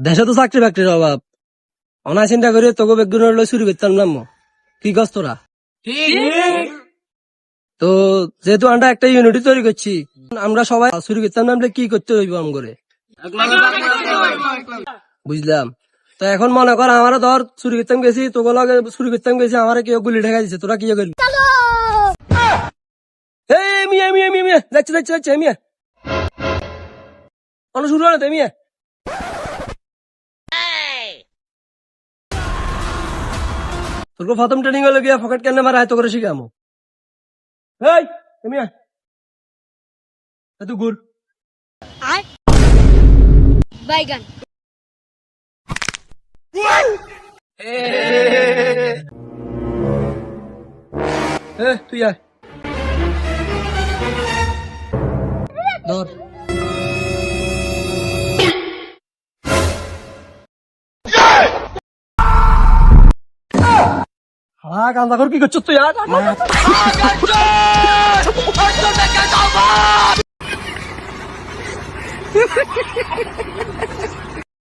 দেশে তো চাকরি বাকরির অভাব, অনা চিন্তা করে তোকে বেগুনের লই চুরি করতাম নাম কি গছ তোরা। তো যেহেতু আমরা একটা ইউনিটি তৈরি করছি, আমরা সবাই চুরি করতাম নামলে কি করতে হইব আম করে, বুঝলাম। তো এখন মনে কর আমারও ধর চুরি করতাম গেছি, তোকে লগে চুরি করতাম গেছি, আমার কেউ গুলি ঢেকা দিছে, তোরা কি করবি? এই মিয়া মিয়া মিয়া মিয়া যাচ্ছে যাচ্ছে যাচ্ছে মিয়া, কোনো শুরু হয় না মিয়া। তোর প্রথম ট্রেনিং হলো গিয়া পকেট কেন মারা এত করে শিখামো। এই মিয়া তুই ঘুর। বাইগান তুই আয় ধর। হ্যাঁ গান্দা কর কি করছো তুই? আর